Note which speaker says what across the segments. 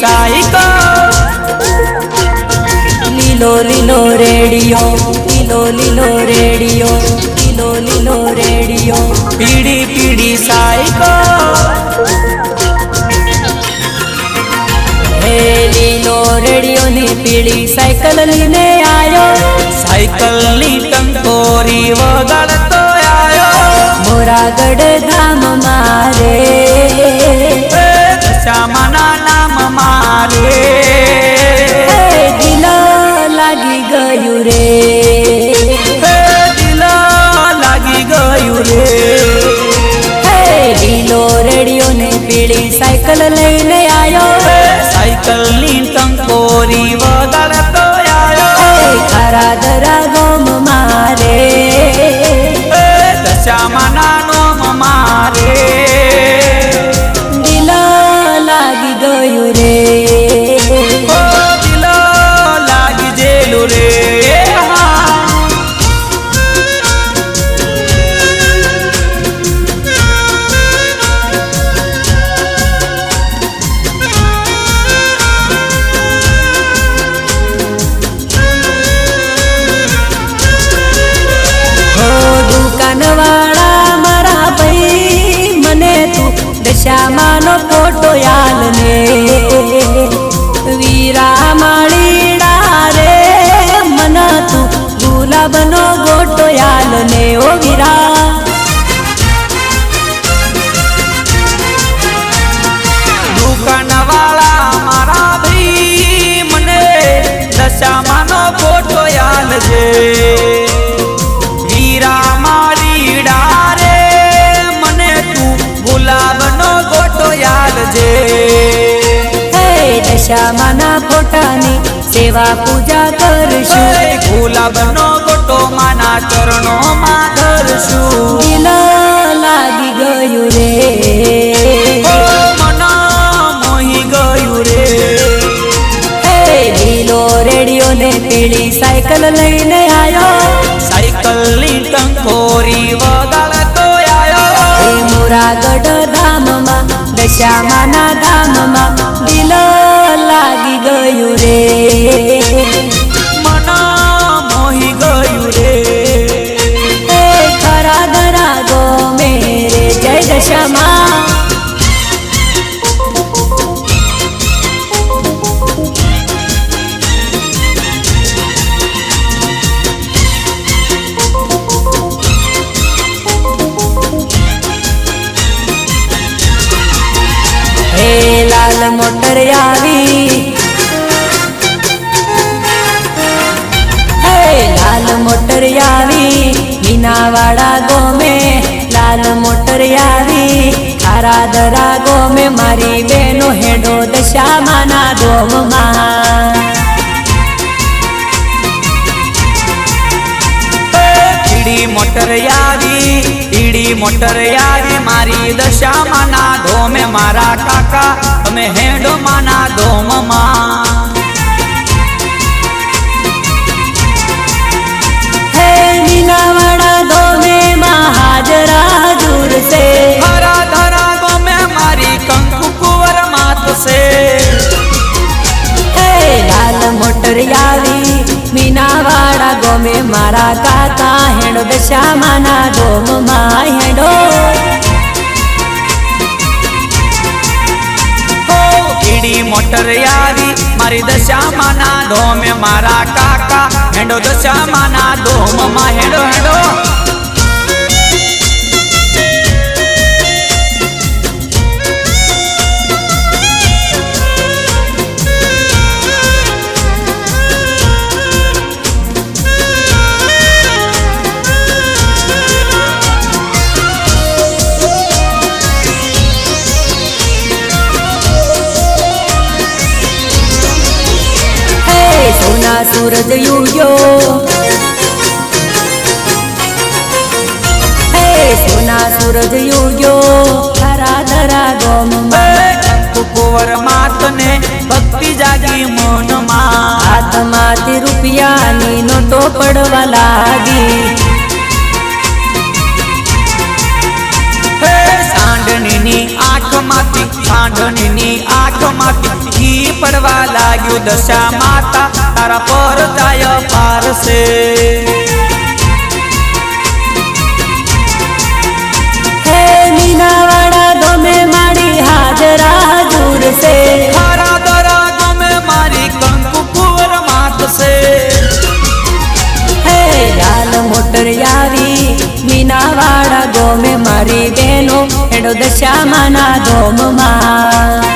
Speaker 1: Cycle
Speaker 2: लीलो लीलो radio लीलो लीलो radio लीलो लीलो radio
Speaker 1: पीड़ी पीड़ी cycle
Speaker 2: हे लीलो radio ने पीड़ी साइकिल लीने आयो
Speaker 1: साइकिल नी टंकोरी वगाड़तो आयो
Speaker 2: मोरागढ़ धाम मारे
Speaker 1: दशामाना नाम मारे
Speaker 2: दिल लागी गयु रे
Speaker 1: दिल लागी गयु रे
Speaker 2: लीलो रेडियो ने पीड़ी साइकिल लईने आयो
Speaker 1: साइकिल नी टंकोरी वगाड़तो आयो
Speaker 2: खरा दरा गोम मारे
Speaker 1: दशामाना नाम मारे
Speaker 2: दिल लागी गयु रे
Speaker 1: दिल लागी जेलु रे
Speaker 2: दुकानवाड़ा मारा भाई मने तू दशामानो फोटो याल ने वीरा माळीड़ा रे मना तू गुलाबनो गोटो याल ने ओ वीरा
Speaker 1: दुकानवाड़ा मारा भाई मने दशामानो फोटो याल जे वीरा माळीड़ा रे मने तू गुलाबनो गोटो याल जे
Speaker 2: दशामाना फोटानी सेवा पूजा करशु
Speaker 1: गुलाबनो गोटो माना चरणों मा धरशु
Speaker 2: दिल लागी गयु रे
Speaker 1: मना मोही गयु रे
Speaker 2: लीलो रेडियो ने पीड़ी साइकिल लईने आयो
Speaker 1: साइकिल नी टंकोरी वगाड़तो आयो
Speaker 2: मोरागढ़ धाम मा दशामाना धाम मा दिल लागी गयु रे
Speaker 1: मना मोही गयु रे
Speaker 2: खरा धरा गो मेरे जय दशामा लाल मोटर आवी लाल मोटर आवी मीनावाड़ा गो में लाल मोटर आवी खारा दरा गो में मारी बेनो हेडो दशामाना दोम मा
Speaker 1: ईड़ी मोटर यारी मारी दशामाना धोमे मारा काका तमे हेडो माना धोम मा
Speaker 2: मीनावाड़ा धोमे मा हाजरा दूर से
Speaker 1: हरा धरा गो में मारी कंकु कुंवर मात से
Speaker 2: लाल मोटर आवी मीनावाड़ा गो में मारा काका हेडो दशामाना धोम मा हेडो
Speaker 1: ईड़ी मोटर यारी मारी दशामाना धोमे मारा काका हेडो दशामाना धोम मा हेडो हेडो
Speaker 2: सोना सूरज यूयो सोना सूरज यूयो खरा धरा गोम
Speaker 1: कुंवर मात ने भक्ति जागी मन मा
Speaker 2: आत्मा ती रुपया नी नोटो पड़वा लागी
Speaker 1: सांडनी आँख माती घी પડવા લાગ્યું દશા માતા તારા પર જાય પારસે
Speaker 2: હે મીનાવાડા ગમે માડી હાજરા હજુર છે
Speaker 1: તારા દરા ગમે મારી કંકુ કુંવર માત છે
Speaker 2: હે લાલ મોટર આવી મીનાવાડા ગોમે મારી બેનો હેડો દશામાના ધોમમાં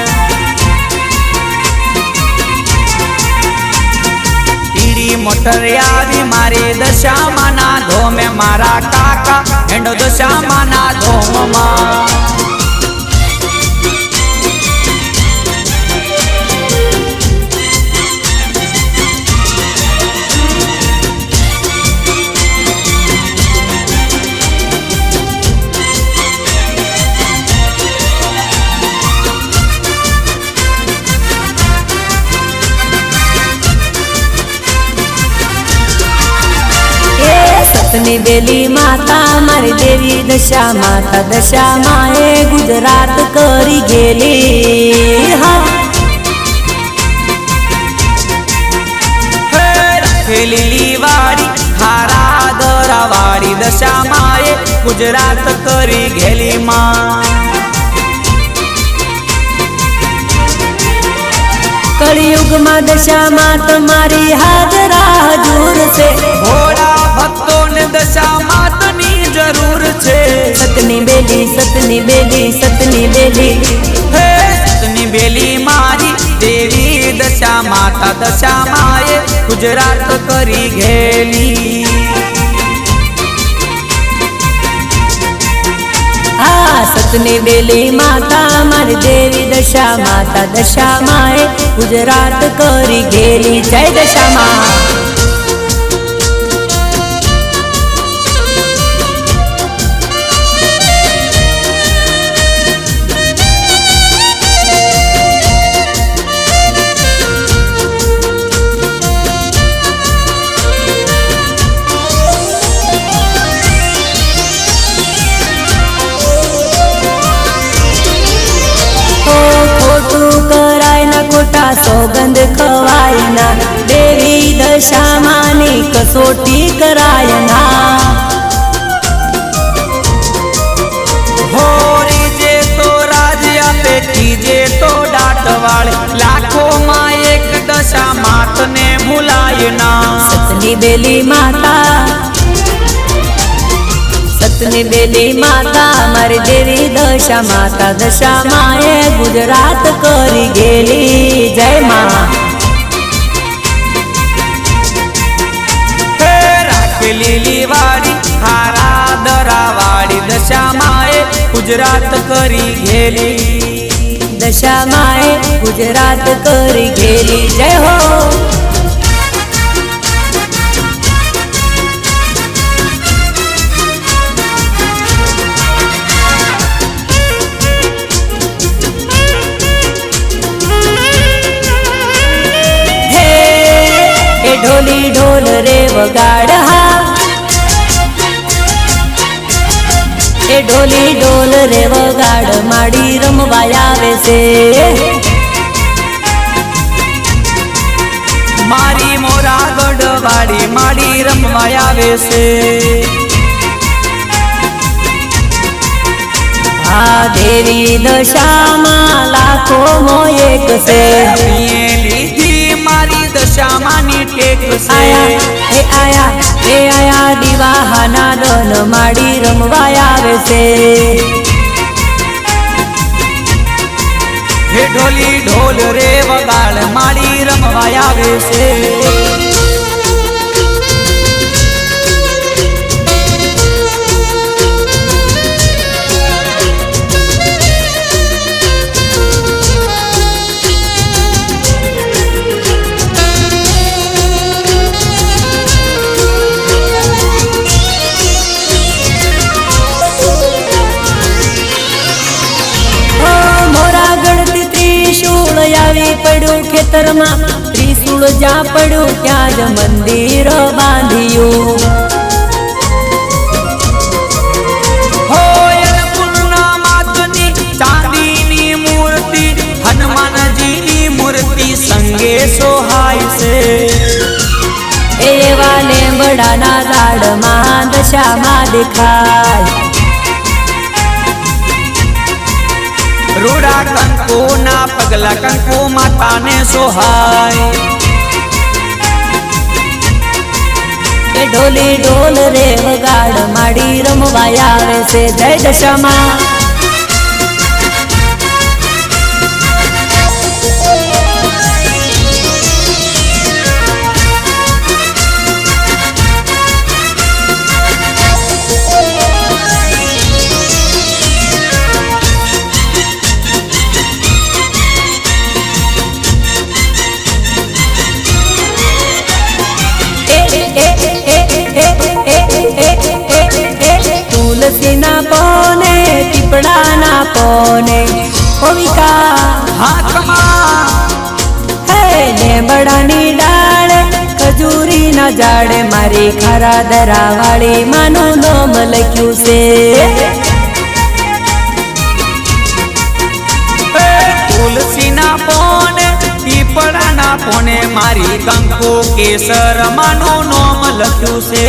Speaker 1: મોટર આવી મારી દશામાના ધોમે મારા કાકા હેંડો દશામાના ધોમમાં
Speaker 2: સતની બેલી માતા મારી દેવી દશા માતા દશા માએ ગુજરાત કરી ગેલી
Speaker 1: લીલી વાડી ખારા દરા વાડી દશા માએ ગુજરાત કરી ગેલી માં
Speaker 2: કળિયુગમાં દશામાં તમારી હાજરા હજુર છે
Speaker 1: ભોળા ભક્તોને દશામાં તની જરૂર છે
Speaker 2: સતની બેલી સતની બેલી સતની બેલી
Speaker 1: હે સતની બેલી મારી દેવી દશા માતા દશા માએ ગુજરાત કરી ગેલી
Speaker 2: સતની બેલી માતા મારી દેવી દશા માતા દશા માએ ગુજરાત કરી ગેલી જય દશા માં ખોટા સોગંદ ખવાયના દેવી દશામાની કસોટી કરાયના
Speaker 1: હોરી જે તો રાજ્ય પેટી જે તો દાટવાળ લાખોમાં એક દશા માતને ભૂલાય ના
Speaker 2: સતની બેલી માતા સતની બેલી માતા મારી દેવી દશા માતા દશા માએ ગુજરાત કરી ગેલી જય માં
Speaker 1: લીલી વાડી હારા દરા વાડી દશા માએ ગુજરાત કરી ગેલી
Speaker 2: દશા માએ ગુજરાત કરી ગેલી જય હો ઢોલી ઢોલ રે વગાડ એ ઢોલી ઢોલ રે વગાડ માડી રમવા આવે છે
Speaker 1: મારી મોરાગઢ વાડી માડી રમવા આવે છે
Speaker 2: આ દેવી દશામાં લાખો મો એક છે
Speaker 1: લીધી મારી દશામાની ટેક છે
Speaker 2: આયા દીવાહાના દન માડી રમવા આવે છે
Speaker 1: હે ઢોલી ઢોલ રે વગાડ માડી રમવા આવે છે
Speaker 2: આવી પડ્યું ખેતરમાં ત્રિશુળ જ્યાં પડ્યું ત્યાં જ મંદિર બાંધ્યું
Speaker 1: હોય પૂર્ણા માતની ચાંદીની મૂર્તિ હનુમાનજીની મૂર્તિ સોહાય છે
Speaker 2: એવા લેમડાના ઝાડમાં દશામાં દેખાય
Speaker 1: રૂડા કંકુના પગલા કંકુ માતાને સોહાય
Speaker 2: એ ઢોલી ઢોલ રે વગાડ માડી રમવા આવે છે જય દશામાં તુલસીના પોને પીપળાના પોને ઓવિકા
Speaker 1: હાથમાં
Speaker 2: હે લેમડાની ડાળ ખજૂરીના ઝાડે મારી ખારા દરાવાળી માનું નામ લખ્યું છે
Speaker 1: તુલસીના પોને પીપળાના પોને મારી કંકુ કેસર માનું નામ લખ્યું છે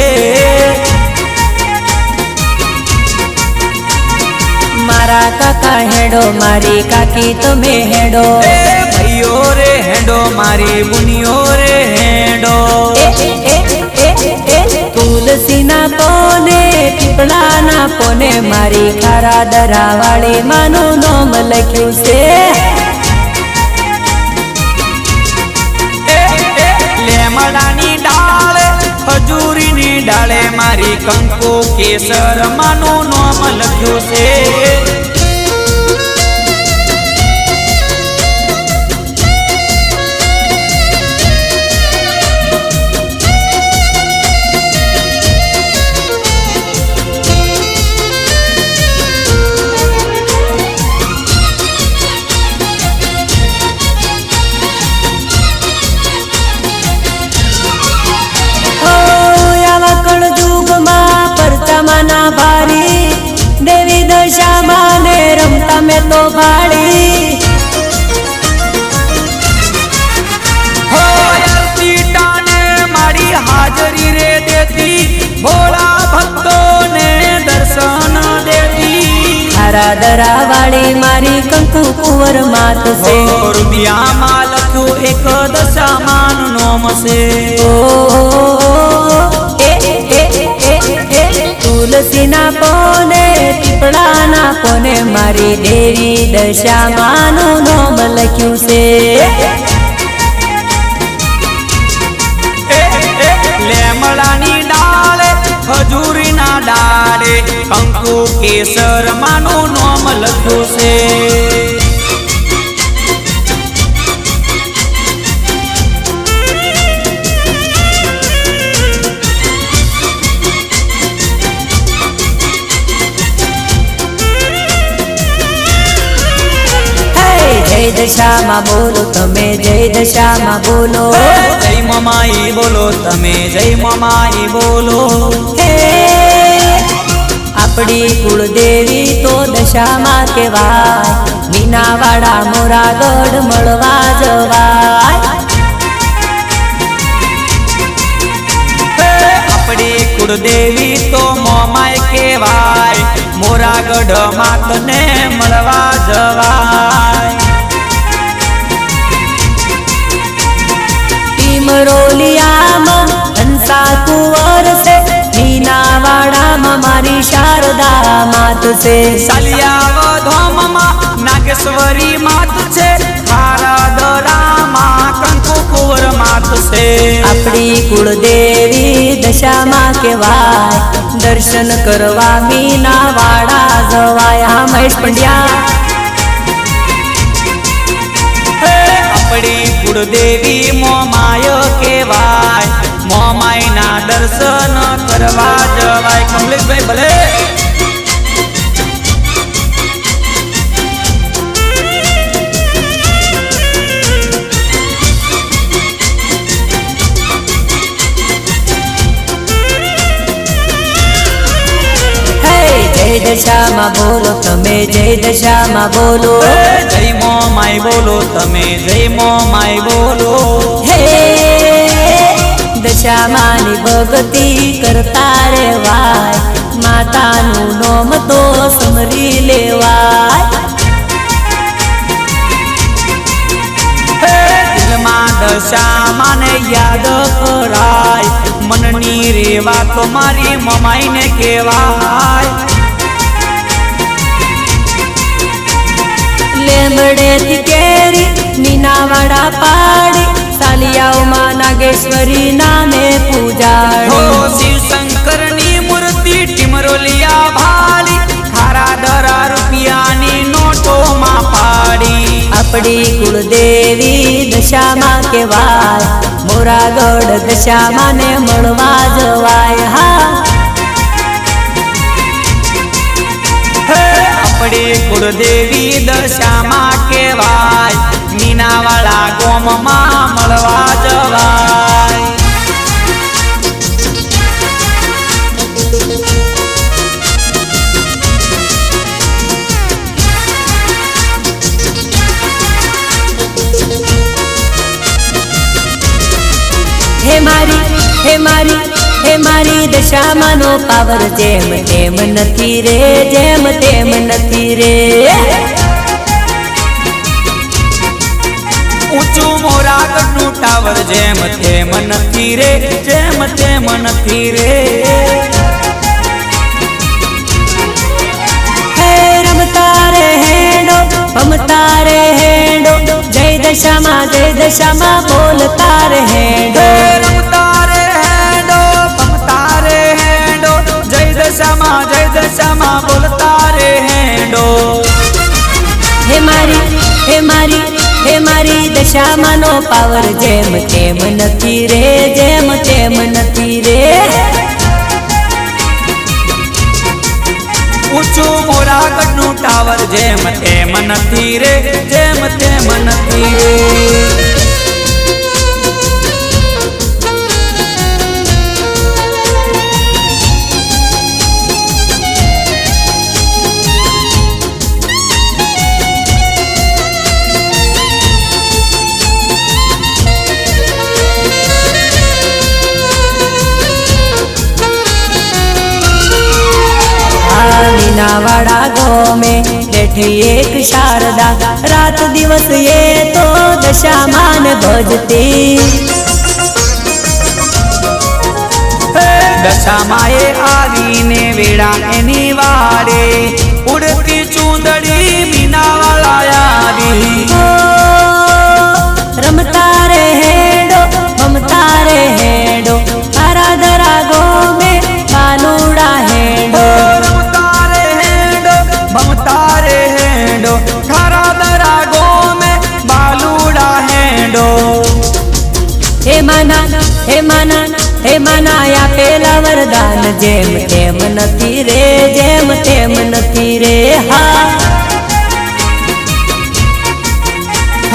Speaker 2: મારા કાકા હેડો મારી કાકી તમે હેડો
Speaker 1: એ ભાઈઓ રે હેડો મારી બુનિયો રે હેડો
Speaker 2: તુલસીના પોને પીપળાના પોને મારી ખારા દરાવાળી માનું નામ લખ્યું છે
Speaker 1: લેમડાની ડાળે ખજૂરીની ડાળે મારી કંકુ કેસર માનું નામ લખ્યું છે
Speaker 2: ભારી દેવી દશામાં ને રમતા મેં તો ભાડી
Speaker 1: મારી હાજરી રે દેતી ભોળા ભક્તોને દર્શન દેતી
Speaker 2: ખારા દરાવાળી મારી કંકુ કુંવર માત છે
Speaker 1: રૂપિયામાં લખ્યું એક દશામાન નોમ છે
Speaker 2: તુલસીના પોને પીપળાના પોને મારી દેવી દશામાનું નામ લખ્યું છે
Speaker 1: લેમડાની ડાળે ખજૂરીના ડાળે કંકુ કેસર માનું નામ લખ્યું છે
Speaker 2: જય દશામાં બોલો તમે જય દશામાં બોલો
Speaker 1: જય મમાઈ બોલો તમે જય મમાઈ બોલો
Speaker 2: હે આપણી કુળદેવી તો દશામાં કહેવાય મીનાવાડા મોરાગઢ મળવા જવાય
Speaker 1: આપણી કુળદેવી તો મોમાય કહેવાય મોરાગઢ માતને મળવા જવાય
Speaker 2: મરોલિયામાં હંસા કુંવર છે મીનાવાડામાં મારી શારદા માત છે
Speaker 1: સાલિયા ધોમમાં નાગેશ્વરી માત છે ખારા દરામાં કંકુ કુંવર માત છે
Speaker 2: આપણી કુળદેવી દશામાં કહેવાય દર્શન કરવા મીનાવાડા જવાય હા મહેશ પંડ્યા
Speaker 1: આપણી કુળદેવી મોમાય કહેવાય મોમાયના દર્શન કરવા જવાય કમલેશભાઈ ભલે
Speaker 2: જય દશામાં બોલો તમે જય દશામાં બોલો
Speaker 1: જય મોમાય બોલો તમે જય મોમાય બોલો
Speaker 2: દશામાની ભક્તિ કરતા રેવાય, માતાનું નામ તો સમરી લેવાય.
Speaker 1: દિલમાં દશામાને યાદ કરાય, મનની રેવા તો મારી મમાઈને કહેવાય.
Speaker 2: લેમડેથી કેરી મીનાવાડા પાડી, સાલિયાઓમાં નાગેશ્વરી નામે પૂજાડી.
Speaker 1: શિવ શંકરની મૂર્તિ ટીમરોલિયા ભાળી, ખારા દરા રૂપિયાની નોટોમાં પાડી.
Speaker 2: આપણી કુળદેવી દશામાં કહેવાય, મોરાગઢ દશામાને મળવા જવાય. હા,
Speaker 1: આપણી કુળદેવી દશામાં કહેવાય, મીનાવાળા ગોમમાં મળવા જવાય.
Speaker 2: હે મારી દશામાનો પાવર જેમ તેમ નથી રે, જેમ તેમ નથી રે.
Speaker 1: ઊંચું મોરાગઢનું ટાવર જેમ તેમ નથી રે, જેમ તેમ નથી રે.
Speaker 2: હે રમતા રે હેડો, ભમતા રે હેડો, જય દશામાં બોલતા રે હેડો.
Speaker 1: રમતા રે હેડો, ભમતા રે હેડો, જય દશામાં બોલતા રે હેડો.
Speaker 2: હે મારી દશામાનો પાવર જેમ તેમ નથી રે, જેમ તેમ નથી રે.
Speaker 1: ઊંચું મોરાગઢનું ટાવર જેમ તેમ નથી રે, જેમ તેમ નથી રે.
Speaker 2: મીનાવાડા ગોમે બેઠી એક શારદા, રાત દિવસ એ તો દશામાન ભજતી.
Speaker 1: દશામાએ આવીને વેળા એની વારે, ઉડતી ચૂંદડી મીનાવાળા આવી.
Speaker 2: રમતા રે હેડો, ભમતા રે હેડો, તારા દરા ગોમે બાલુડા હેડો.
Speaker 1: રમતા રે હેડો, ભમતા રે હેડો, ખારા દરા ગોમે બાલુડા હેડો. હે માના
Speaker 2: આપેલા વરદાન જેમ તેમ નથી રે, જેમ તેમ નથી રે. હા,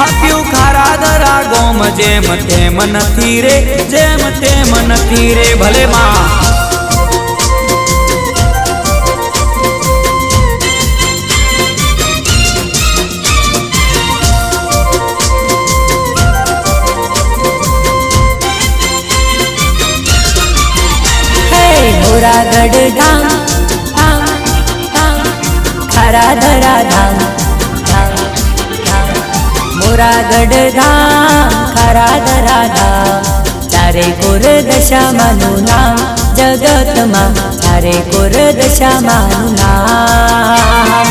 Speaker 1: આપ્યું ખારા દરા ગોમ જેમ તેમ નથી રે, જેમ તેમ નથી રે. ભલે માં
Speaker 2: મોરાગઢ ધામ ધામ ધામ, ખારા ધરા ધામ ધામ ધામ. મોરાગઢ ધામ, ખારા ધરા ધામ, ચારે કોર દશામાનું નામ, જગતમાં ચારે કોર દશામાનું નામ.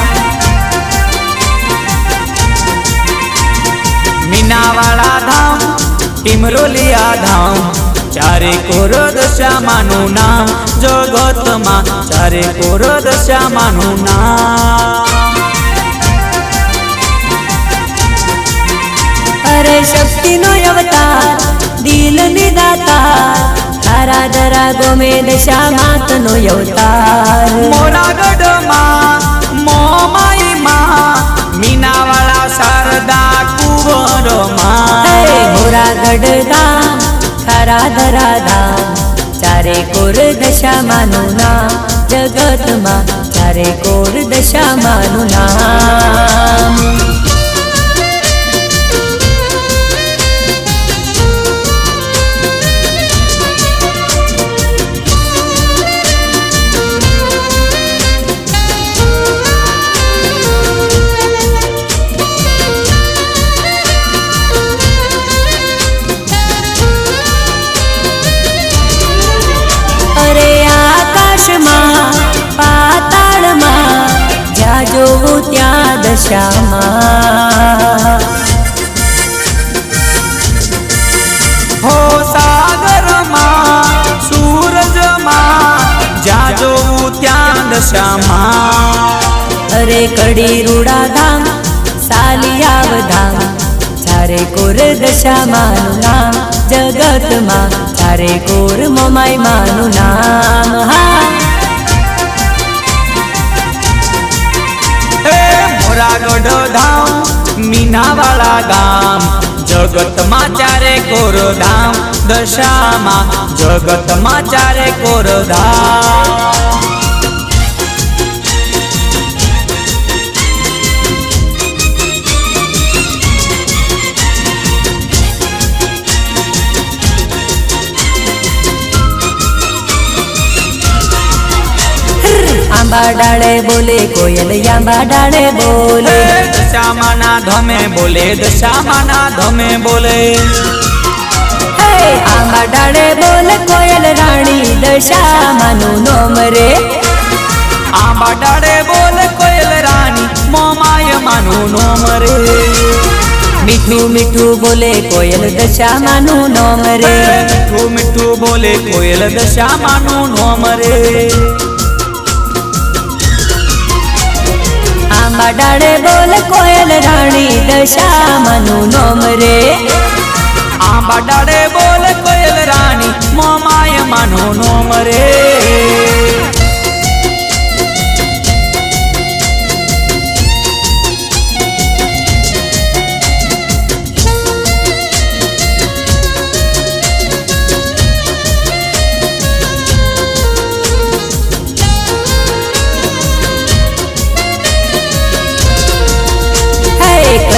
Speaker 1: મીનાવાળા ધામ, ટીમરોલિયા ધામ, ચારે કોર દશામાનું નામ, જગતમાં ચારે કોર દશામાનું નામ.
Speaker 2: અરે શક્તિનો અવતાર, દિલની દાતાર, તારા દરા ગોમે દશામાતનો અવતાર.
Speaker 1: મોરાગઢમાં મોમાઈમાં, મીનાવાળા શારદા કુંવરમાં.
Speaker 2: મોરાગઢ ધામ, ખારા ધરા ધામ, ચારે કોર દશામાનું નામ, જગતમાં ચારે કોર દશામાનું નામ. દશામાં
Speaker 1: હો સાગરમાં સૂરજમાં જ્યાં જોવું ત્યાં દશામાં
Speaker 2: અરે કડી રૂડા ધામ સાલિયાવ ધામ ચારે કોર દશામાનું નામ જગતમાં ચારે કોર મોમાઈ માનું નામ હા
Speaker 1: મોરાગઢ ધામ મીનાવાળા ગામ જગતમાં ચારે કોર ધામ દશામાં જગતમાં ચારે કોર ધામ
Speaker 2: આંબા ડાળે બોલે કોયલ આંબા ડાળે બોલે
Speaker 1: દશામાના ધમે બોલે દશામાના ધમે બોલે
Speaker 2: આંબા ડાળે બોલે કોયલ રાણી દશામાનું નોમ રે
Speaker 1: આંબા ડાળે બોલે કોયલ રાણી મોમાય માનું નોમ રે
Speaker 2: મીઠું મીઠું બોલે કોયલ દશામાનું નોમ રે
Speaker 1: મીઠું મીઠું બોલે કોયલ દશામાનું નોમ રે
Speaker 2: આંબા ડાળે બોલે કોયલ રાણી દશામાનું નોમ રે
Speaker 1: આંબા ડાળે બોલે કોયલ રાણી મોમાય માનું નોમ રે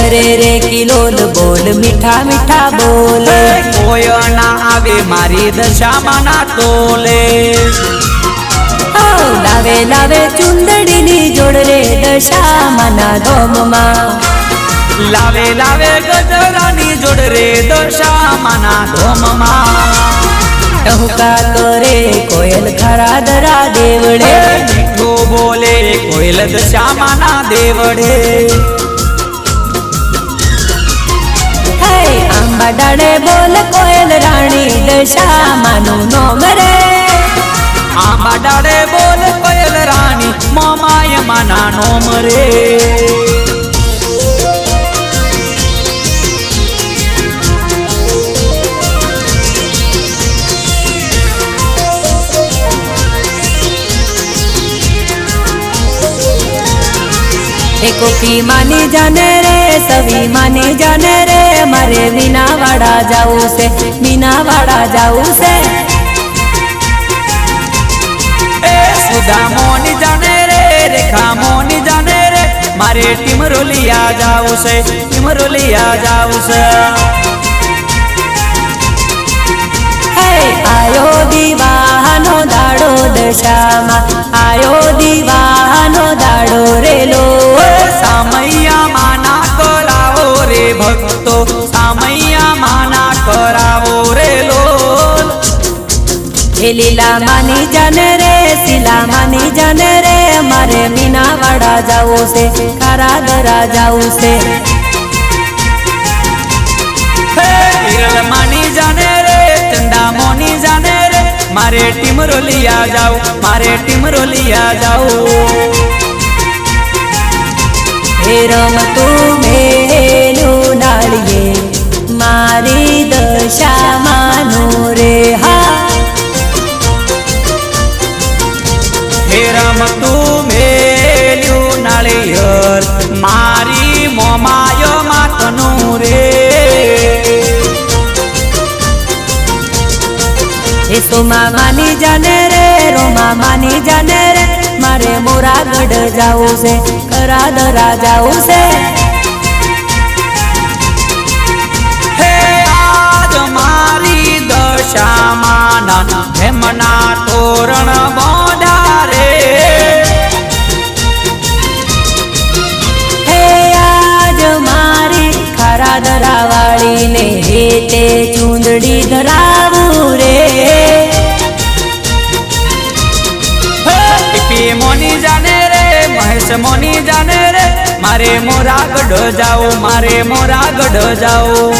Speaker 2: કરે રે કિલોલ બોલ મીઠા મીઠા બોલે
Speaker 1: કોઈ ના આવે મારી દશામાના તોલે
Speaker 2: લાવે લાવે ચુંદડીની જોડ રે દશામાના ધોમમાં
Speaker 1: લાવે લાવે ગજરાની જોડ રે દશામાના ધોમમાં
Speaker 2: ટહુકા કરે કોયલ ખરા દરા દેવડે
Speaker 1: મીઠું બોલે કોયલ દશામાના દેવડે
Speaker 2: આંબા ડાળે બોલે કોયલ રાણી દશામાનું નોમ રે
Speaker 1: આંબા ડાળે બોલે કોયલ રાણી મોમાય માના નોમ રે
Speaker 2: કોકી માની જાને રે સવી માની જાને રે મારે મીનાવાડા જાવું છે મીનાવાડા જાવું છે
Speaker 1: સુધા મોની જાને રે રેખા મોની જાને રે મારે ટીમરોલિયા જાવું છે ટીમરોલિયા જાવું છે
Speaker 2: આયો દીવાનો દાડો દશામાં આયો દીવાનો દાડો રેલો
Speaker 1: સામૈયા માના કરાવો રે ભક્તો સામૈયા માના કરાવો રે લોલ
Speaker 2: એ લીલા માની જાને રે શીલા માની જાને રે મારે મીનાવાડા જાવું છે ખરા દરા જાવું છે
Speaker 1: વિરલ માની જાને રે ચંદા મોની જાને રે મારે ટીમરોલિયા જાઉં મારે ટીમરોલિયા જાઉં
Speaker 2: હે રમતું મેલું નાળીએ મારી દશામાનું રે હા
Speaker 1: હે રમતું મેલ્યું નાળિયેર મારી મોમાય માતનું રે
Speaker 2: એ સોમા માની જાને રે રોમા માની જાને રે મારે મોરાગઢ જાવું છે ખરા દરા જાવું છે
Speaker 1: હે આજ મારી દશામાના હેમના તોરણ બોડા રે
Speaker 2: હે આજ મારી ખરા દરા વાળીને હે તે ચૂંદડી ધરાવું રે
Speaker 1: ટીપી મોની જાને રે મહેશ મોની જાને રે मारे मोरा गढ़ जाओ, मारे मोरा गढ़ जाओ।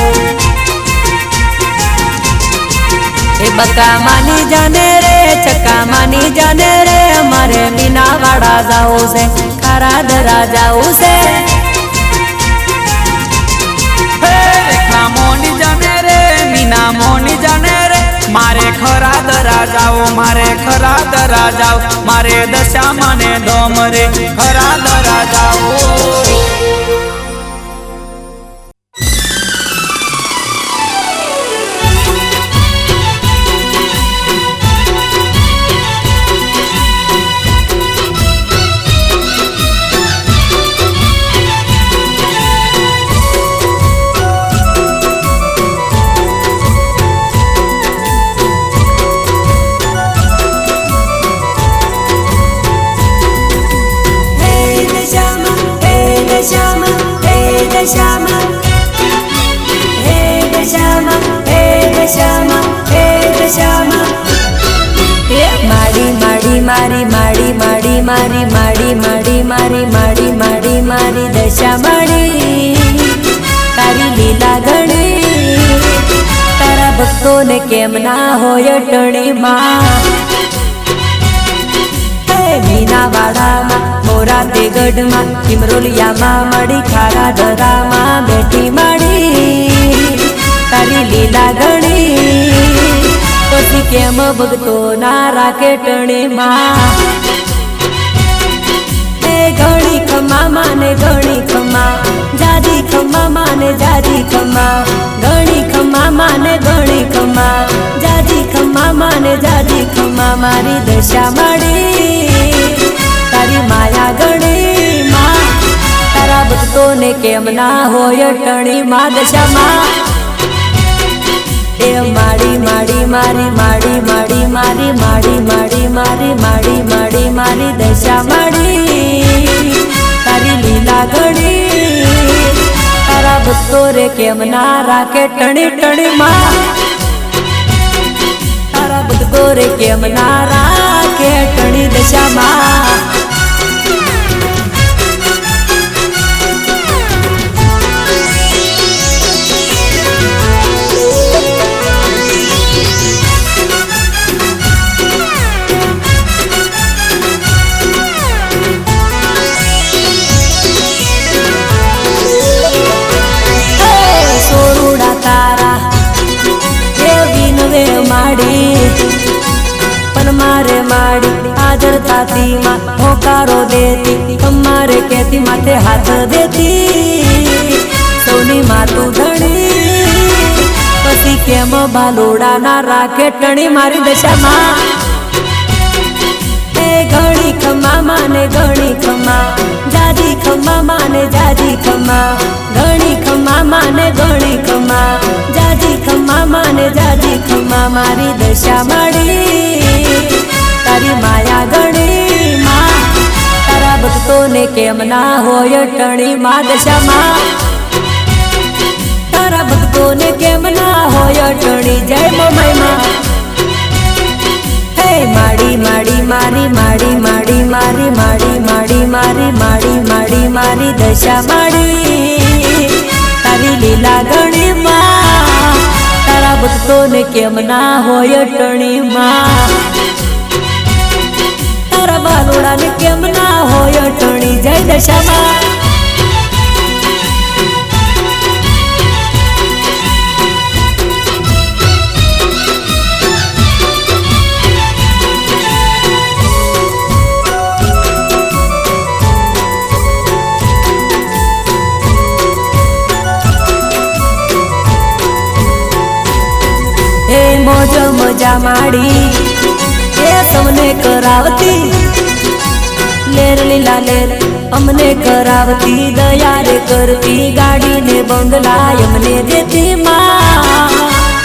Speaker 2: बका मानी जाने रे, चक्का मानी जाने रे, मारे मीना वाड़ा जाओ से, खरा दरा जाओ से।
Speaker 1: रेखा मोनी जाने रे, मीना मोनी जाने रे, मारे खरा दरा जाओ, मारे खरा दरा जाओ, मारे दशा माने दोम रे, खरा दरा जाओ।
Speaker 2: मारी माड़ी माड़ी मारी माड़ी माड़ी मारी माड़ी माड़ी मारी दशा माड़ी तारी लीला गणी तारा भक्तों ने केम ना होय टणी मां। मीना वाड़ा मा मोरा ते गढ़ मा किमरोलिया मा मड़ी खारा धरा मा बेटी माड़ी तारी लीला गणी પછી કેમ ભગતો ના રાખે ટણી માં। એ ઘણી ખમા માને ઘણી ખમા જાજી ખમા માને જાજી ખમા ઘણી ખમા માને ઘણી ખમા જાજી ખમા માને જાજી ખમા મારી દશા માડી તારી માયા ગણી માં તારા ભક્તોને કેમ ના હોય ટણી માં દશા માં। माड़ी माड़ी मारी माड़ी माड़ी मारी माड़ी माड़ी मारी माड़ी माड़ी मारी दशा माड़ी तारी लीला गणी तारा भक्तो रे केम ना राखे टणी टणी मां। तारा भक्तो रे केम ना राखे टणी दशा मां। पण मारे माड़ी हाजर थाती मां होकारो देती हमारे कहती माथे हाथ देती सोनी मातू धणी पसी केम बालोड़ा ना राखे टणी मारी दशा मां। ए घणी खमा माने घणी खमा जाजी खमा माने जाजी खमा घणी खमा माने घणी खमा जाजी खमा माने जाजी खमा मारी दशा माड़ी तारी माया गणी मां तारा भक्तों ने केम ना होय टणी मां दशा मां। तारा भक्तों ने केम ना होय टणी जय मोमाई मां। हे माड़ी माड़ी मारी माड़ी माड़ी मारी माड़ी माड़ी मारी माड़ी माड़ी मारी दशा माड़ी तारी लीला गणी मां तारा भक्तों ने केम ना होय टणी मां। तारा बालोड़ा ने केम ना होय टणी जय दशा मां। मोज मजा माड़ी ये सबने करावती लेर लीला लेर हमने करावती दया रे करती गाड़ी ने बंगला हमने देती मां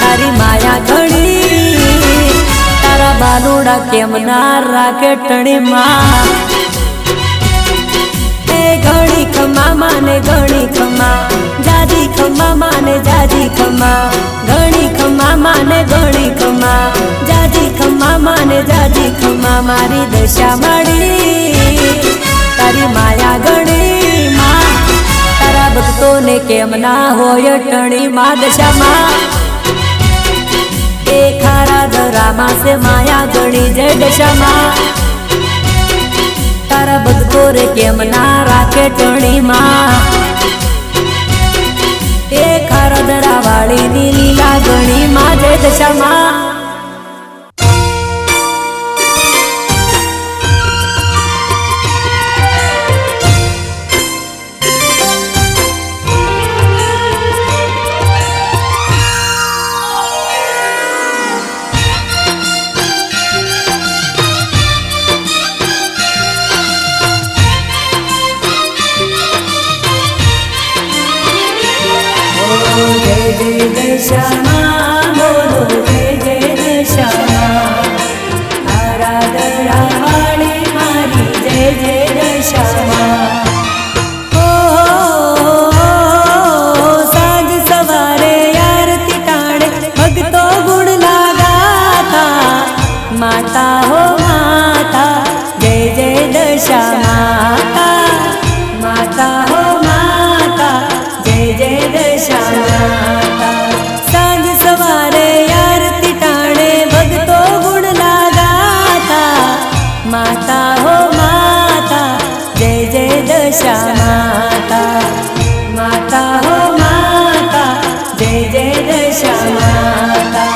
Speaker 2: तारी माया घणी तारा बालोड़ा केम ना राखे टणी मां। ए घणी खमा माने घणी खमा जाजी खमा माने जाजी खमा घणी खमा माने घणी खमा जाजी खमा माने जाजी खमा मारी दशा माड़ी तारी माया घणी मां તારા ભક્તોને કેમ ના હોય ટણી માં દશામાં એ ખારા દરામાં છે માયા ગણી જય દશામાં તારા ભક્તો રે કેમ ના રાખે ટણી માં એ ખારા દરા વાળી ની લીલા ગણી માં જય દશામાં जय जय दशामा बोलो जय जय दशामा आराधना वाली मारी जय जय दशामा साँझ सवारे आरती टाणे भक्तो गुण लगाता माता हो माता जय जय दशा माता माता हो माता जय जय दशा સાંજ સવારે આરતી ટાણે ભક્તો ગુણ લાગાતા માતા હો માતા જય જય દશા માતા માતા હો માતા જય જય દશા માતા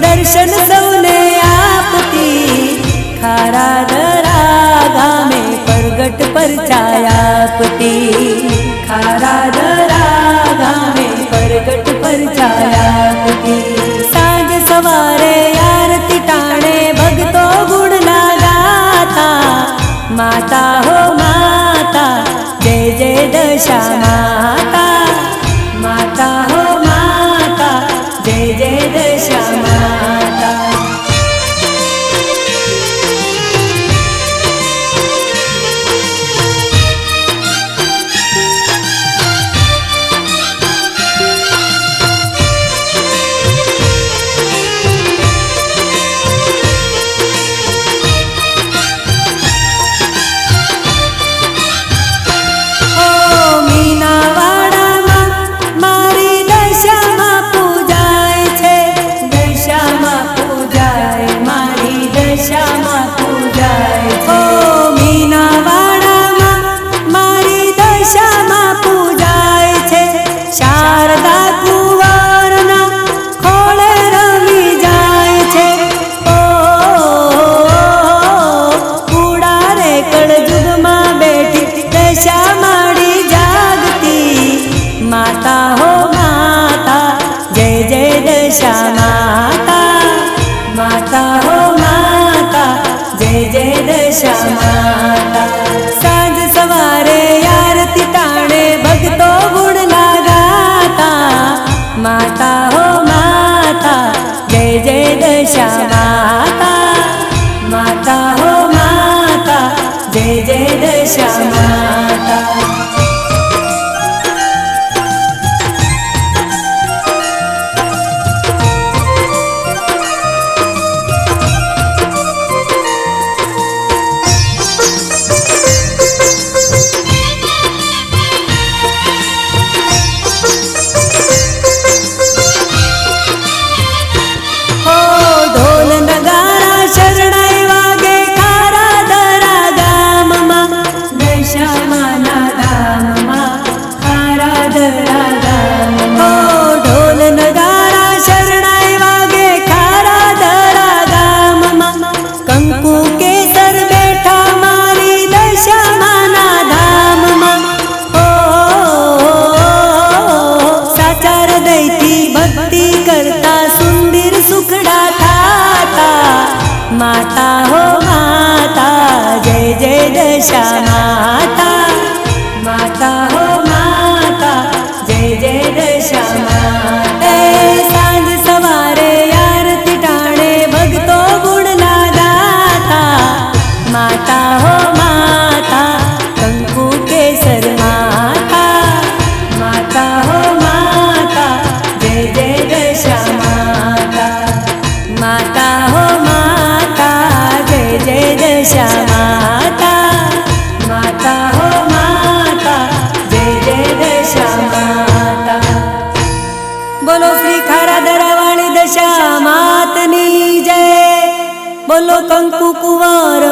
Speaker 2: દર્શન સૌને આપતી ખારા દરા ગામે પ્રગટ પરછાયા આપતી ખારા દરા ગામે પ્રગટ પરછાયા આપતી સાંજ સવારે આરતી ટાણે ભક્તો ગુણ લગાતા માતા હો માતા જય જય દશા માતા માતા હો માતા જય જય દશા માતા माता हो माता जय जय दशा माता माता हो माता जय जय दशा माता सांझ सवारे आरती टाणे भक्तो गुण लगाता माता हो माता जय जय दशा माता माता हो माता जय जय दशा माता दशा माना દશા માતા માતા હો માતા જય જય દશા માતા સાંજ સવારે આરતી ટાણે ભક્તો ગુણના દાતા માતા હો માતા કંકુ કેસર માતા માતા હો માતા જય જય દશા માતા માતા હો માતા જય જય દશા માતા માતા હો માતા જય જય દશા માતા બોલો શ્રી ખારા દરાવાળી દશા માતની જય બોલો કંકુ કુંવર